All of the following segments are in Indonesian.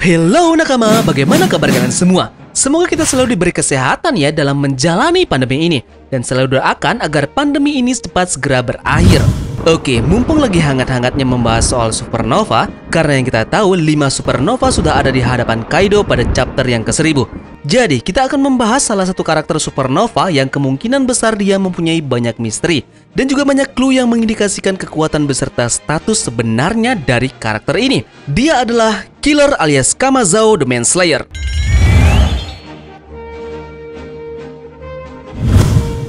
Hello nakama, bagaimana kabar kalian semua? Semoga kita selalu diberi kesehatan ya dalam menjalani pandemi ini. Dan selalu doakan agar pandemi ini cepat segera berakhir. Oke, mumpung lagi hangat-hangatnya membahas soal supernova, karena yang kita tahu 5 supernova sudah ada di hadapan Kaido pada chapter yang ke-1000. Jadi, kita akan membahas salah satu karakter supernova yang kemungkinan besar dia mempunyai banyak misteri. Dan juga banyak clue yang mengindikasikan kekuatan beserta status sebenarnya dari karakter ini. Dia adalah Killer alias Kamazao the Manslayer.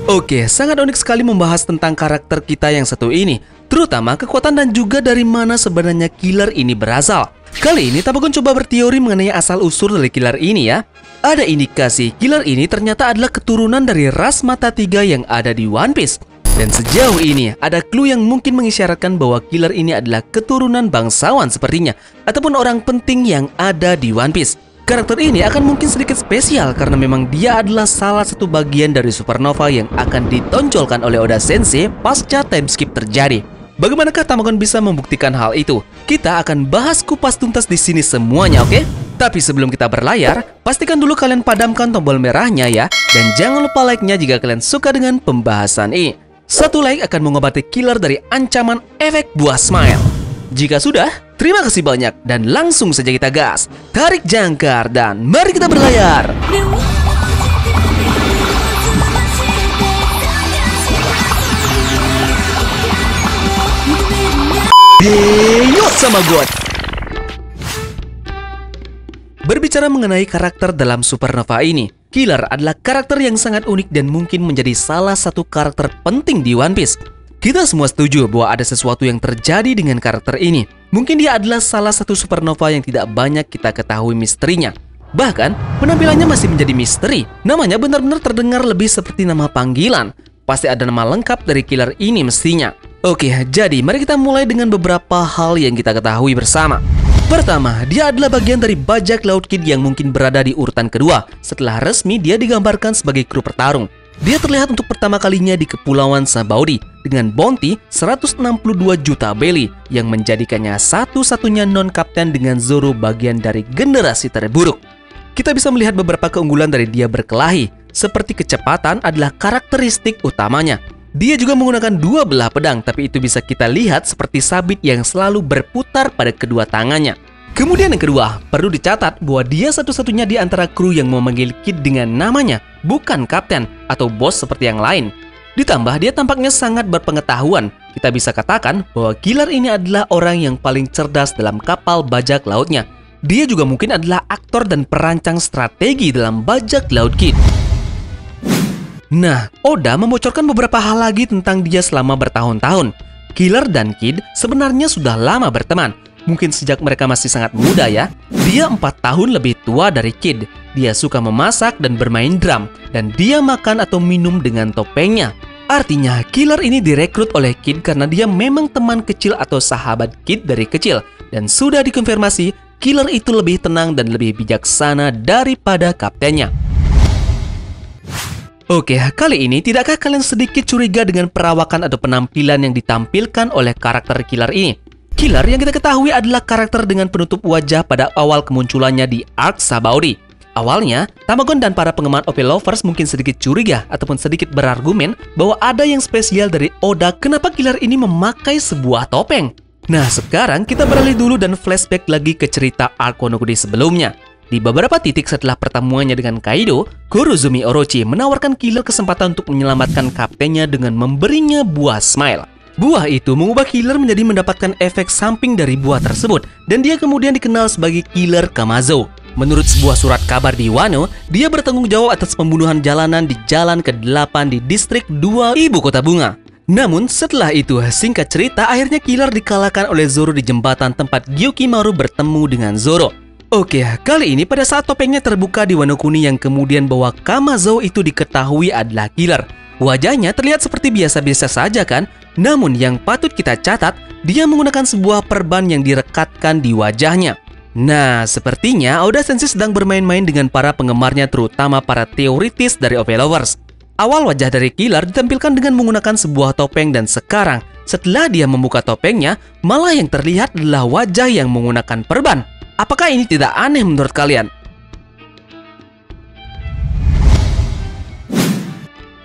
Oke, sangat unik sekali membahas tentang karakter kita yang satu ini, terutama kekuatan dan juga dari mana sebenarnya killer ini berasal. Kali ini Tamagon coba berteori mengenai asal-usul dari killer ini ya. Ada indikasi killer ini ternyata adalah keturunan dari ras mata tiga yang ada di One Piece. Dan sejauh ini ada clue yang mungkin mengisyaratkan bahwa killer ini adalah keturunan bangsawan sepertinya, ataupun orang penting yang ada di One Piece. Karakter ini akan mungkin sedikit spesial karena memang dia adalah salah satu bagian dari supernova yang akan ditonjolkan oleh Oda Sensei pasca time skip terjadi. Bagaimanakah Tamagon bisa membuktikan hal itu? Kita akan bahas kupas tuntas di sini semuanya, oke? Tapi sebelum kita berlayar, pastikan dulu kalian padamkan tombol merahnya ya, dan jangan lupa like-nya jika kalian suka dengan pembahasan ini. 1 like akan mengobati killer dari ancaman efek buah smile. Jika sudah, terima kasih banyak dan langsung saja kita gas. Tarik jangkar dan mari kita berlayar. Yuk sama gue. Berbicara mengenai karakter dalam supernova ini, Killer adalah karakter yang sangat unik dan mungkin menjadi salah satu karakter penting di One Piece. Kita semua setuju bahwa ada sesuatu yang terjadi dengan karakter ini. Mungkin dia adalah salah satu supernova yang tidak banyak kita ketahui misterinya. Bahkan, penampilannya masih menjadi misteri. Namanya benar-benar terdengar lebih seperti nama panggilan. Pasti ada nama lengkap dari killer ini mestinya. Oke, jadi mari kita mulai dengan beberapa hal yang kita ketahui bersama. Pertama, dia adalah bagian dari bajak laut Kid yang mungkin berada di urutan kedua. Setelah resmi, dia digambarkan sebagai kru pertarung. Dia terlihat untuk pertama kalinya di Kepulauan Sabaody dengan bounty 162 juta belly yang menjadikannya satu-satunya non-kapten dengan Zoro bagian dari generasi terburuk. Kita bisa melihat beberapa keunggulan dari dia berkelahi, seperti kecepatan adalah karakteristik utamanya. Dia juga menggunakan 2 belah pedang, tapi itu bisa kita lihat seperti sabit yang selalu berputar pada kedua tangannya. Kemudian yang kedua, perlu dicatat bahwa dia satu-satunya di antara kru yang memanggil Kid dengan namanya, bukan kapten atau bos seperti yang lain. Ditambah dia tampaknya sangat berpengetahuan. Kita bisa katakan bahwa killer ini adalah orang yang paling cerdas dalam kapal bajak lautnya. Dia juga mungkin adalah aktor dan perancang strategi dalam bajak laut Kid. Nah, Oda membocorkan beberapa hal lagi tentang dia selama bertahun-tahun. Killer dan Kid sebenarnya sudah lama berteman. Mungkin sejak mereka masih sangat muda ya. Dia 4 tahun lebih tua dari Kid. Dia suka memasak dan bermain drum. Dan dia makan atau minum dengan topengnya. Artinya, Killer ini direkrut oleh Kid karena dia memang teman kecil atau sahabat Kid dari kecil. Dan sudah dikonfirmasi, Killer itu lebih tenang dan lebih bijaksana daripada kaptennya. Oke, kali ini tidakkah kalian sedikit curiga dengan perawakan atau penampilan yang ditampilkan oleh karakter Killer ini? Killer yang kita ketahui adalah karakter dengan penutup wajah pada awal kemunculannya di Arc Sabaody. Awalnya, Tamagon dan para penggemar OP Lovers mungkin sedikit curiga ataupun sedikit berargumen bahwa ada yang spesial dari Oda kenapa Killer ini memakai sebuah topeng. Nah, sekarang kita beralih dulu dan flashback lagi ke cerita Arc Wano Kuni sebelumnya. Di beberapa titik setelah pertemuannya dengan Kaido, Kurozumi Orochi menawarkan Killer kesempatan untuk menyelamatkan kaptennya dengan memberinya buah smile. Buah itu mengubah Killer menjadi mendapatkan efek samping dari buah tersebut, dan dia kemudian dikenal sebagai Killer Kamazao. Menurut sebuah surat kabar di Wano, dia bertanggung jawab atas pembunuhan jalanan di jalan ke-8 di distrik 2 Ibu Kota Bunga. Namun setelah itu, singkat cerita, akhirnya Killer dikalahkan oleh Zoro di jembatan tempat Gyukimaru bertemu dengan Zoro. Oke, kali ini pada saat topengnya terbuka di Wano Kuni yang kemudian bahwa Kamazao itu diketahui adalah Killer. Wajahnya terlihat seperti biasa-biasa saja kan? Namun yang patut kita catat, dia menggunakan sebuah perban yang direkatkan di wajahnya. Nah, sepertinya Oda Sensei sedang bermain-main dengan para penggemarnya, terutama para teoritis dari OP Lovers. Awal wajah dari Killer ditampilkan dengan menggunakan sebuah topeng dan sekarang, setelah dia membuka topengnya, malah yang terlihat adalah wajah yang menggunakan perban. Apakah ini tidak aneh menurut kalian?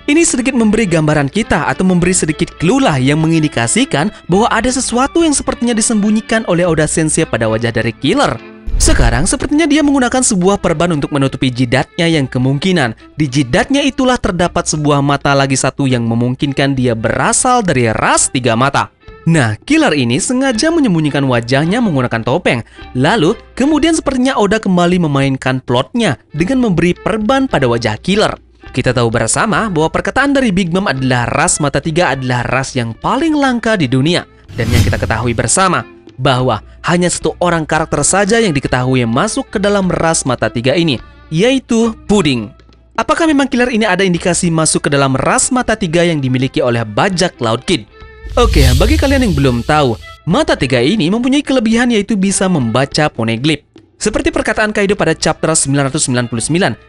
Ini sedikit memberi gambaran kita atau memberi sedikit clue lah yang mengindikasikan bahwa ada sesuatu yang sepertinya disembunyikan oleh Oda Sensei pada wajah dari killer. Sekarang sepertinya dia menggunakan sebuah perban untuk menutupi jidatnya yang kemungkinan di jidatnya itulah terdapat sebuah mata lagi satu yang memungkinkan dia berasal dari ras tiga mata. Nah, killer ini sengaja menyembunyikan wajahnya menggunakan topeng. Lalu, kemudian sepertinya Oda kembali memainkan plotnya dengan memberi perban pada wajah killer. Kita tahu bersama bahwa perkataan dari Big Mom adalah ras mata tiga adalah ras yang paling langka di dunia. Dan yang kita ketahui bersama, bahwa hanya satu orang karakter saja yang diketahui masuk ke dalam ras mata tiga ini, yaitu Pudding. Apakah memang killer ini ada indikasi masuk ke dalam ras mata tiga yang dimiliki oleh bajak laut Kid? Oke, bagi kalian yang belum tahu, mata tiga ini mempunyai kelebihan yaitu bisa membaca poneglyph. Seperti perkataan Kaido pada chapter 999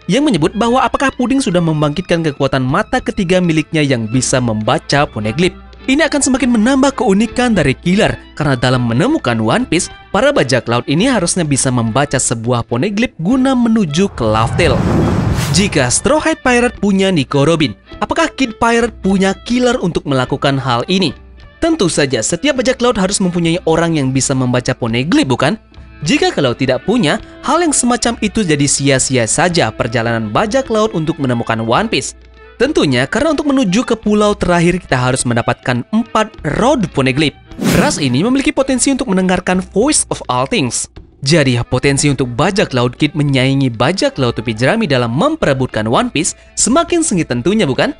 yang menyebut bahwa apakah Pudding sudah membangkitkan kekuatan mata ketiga miliknya yang bisa membaca poneglyph. Ini akan semakin menambah keunikan dari killer karena dalam menemukan One Piece, para bajak laut ini harusnya bisa membaca sebuah poneglyph guna menuju ke Laugh Tale. Jika Straw Hat Pirate punya Nico Robin, apakah Kid Pirate punya killer untuk melakukan hal ini? Tentu saja setiap bajak laut harus mempunyai orang yang bisa membaca poneglyph, bukan? Jika kalau tidak punya, hal yang semacam itu jadi sia-sia saja perjalanan bajak laut untuk menemukan One Piece. Tentunya karena untuk menuju ke pulau terakhir kita harus mendapatkan 4 Road Poneglyph. Ras ini memiliki potensi untuk mendengarkan Voice of All Things. Jadi potensi untuk bajak laut Kid menyaingi bajak laut topi jerami dalam memperebutkan One Piece semakin sengit tentunya, bukan?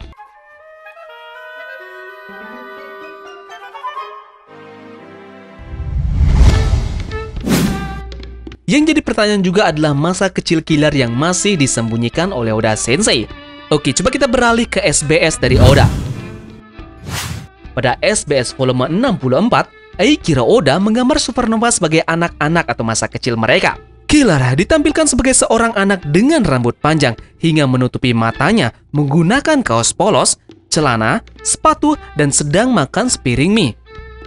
Yang jadi pertanyaan juga adalah masa kecil killer yang masih disembunyikan oleh Oda Sensei. Oke, coba kita beralih ke SBS dari Oda. Pada SBS volume 64, Eiichiro Oda menggambar supernova sebagai anak-anak atau masa kecil mereka. Killer ditampilkan sebagai seorang anak dengan rambut panjang hingga menutupi matanya menggunakan kaos polos, celana, sepatu, dan sedang makan sepiring mie.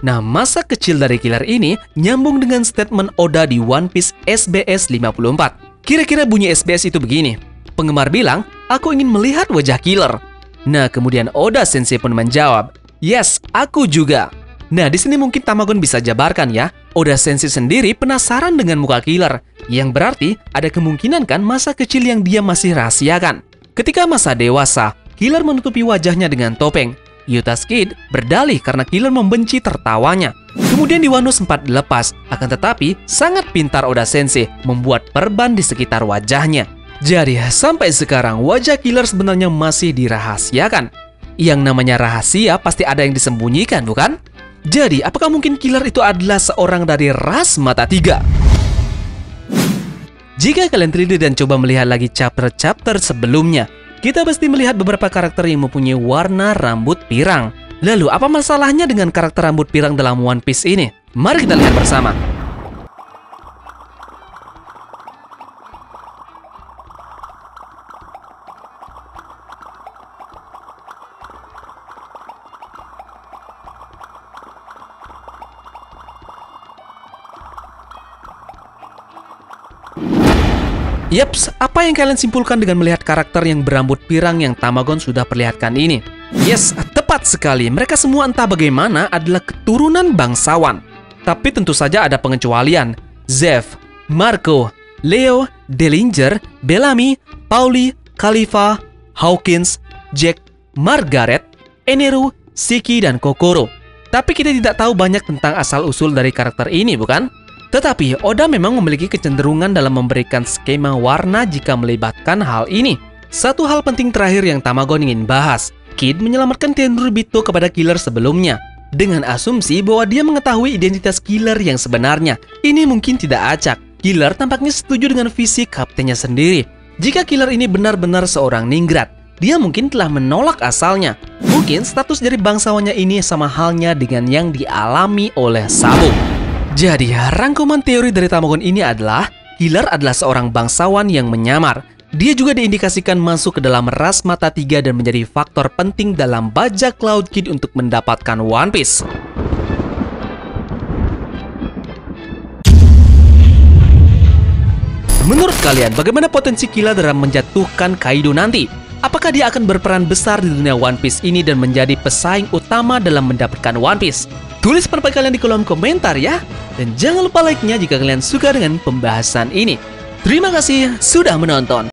Nah, masa kecil dari killer ini nyambung dengan statement Oda di One Piece SBS 54. Kira-kira bunyi SBS itu begini. Penggemar bilang, aku ingin melihat wajah killer. Nah, kemudian Oda Sensei pun menjawab, yes, aku juga. Nah, di sini mungkin Tamagon bisa jabarkan ya. Oda Sensei sendiri penasaran dengan muka killer, yang berarti ada kemungkinan kan masa kecil yang dia masih rahasiakan. Ketika masa dewasa, killer menutupi wajahnya dengan topeng. Yuta Kid berdalih karena killer membenci tertawanya. Kemudian di Wano sempat dilepas, akan tetapi sangat pintar Oda Sensei membuat perban di sekitar wajahnya. Jadi sampai sekarang wajah killer sebenarnya masih dirahasiakan. Yang namanya rahasia pasti ada yang disembunyikan, bukan? Jadi apakah mungkin killer itu adalah seorang dari ras mata tiga? Jika kalian teliti dan coba melihat lagi chapter-chapter sebelumnya, kita pasti melihat beberapa karakter yang mempunyai warna rambut pirang. Lalu, apa masalahnya dengan karakter rambut pirang dalam One Piece ini? Mari kita lihat bersama. Yaps, apa yang kalian simpulkan dengan melihat karakter yang berambut pirang yang Tamagon sudah perlihatkan ini? Yes, tepat sekali. Mereka semua entah bagaimana adalah keturunan bangsawan. Tapi tentu saja ada pengecualian. Zeff, Marco, Leo, Dellinger, Bellamy, Pauli, Khalifa, Hawkins, Jack, Margaret, Eneru, Shiki, dan Kokoro. Tapi kita tidak tahu banyak tentang asal-usul dari karakter ini, bukan? Tetapi Oda memang memiliki kecenderungan dalam memberikan skema warna jika melibatkan hal ini. Satu hal penting terakhir yang Tamagon ingin bahas, Kid menyelamatkan Tenryubito kepada killer sebelumnya dengan asumsi bahwa dia mengetahui identitas killer yang sebenarnya. Ini mungkin tidak acak. Killer tampaknya setuju dengan visi kaptennya sendiri. Jika killer ini benar-benar seorang ningrat, dia mungkin telah menolak asalnya. Mungkin status dari bangsawannya ini sama halnya dengan yang dialami oleh Sabo. Jadi, rangkuman teori dari Tamagon ini adalah killer adalah seorang bangsawan yang menyamar. Dia juga diindikasikan masuk ke dalam ras mata tiga dan menjadi faktor penting dalam bajak laut Kid untuk mendapatkan One Piece. Menurut kalian, bagaimana potensi Killer dalam menjatuhkan Kaido nanti? Apakah dia akan berperan besar di dunia One Piece ini dan menjadi pesaing utama dalam mendapatkan One Piece? Tulis pendapat kalian di kolom komentar ya. Dan jangan lupa like-nya jika kalian suka dengan pembahasan ini. Terima kasih sudah menonton.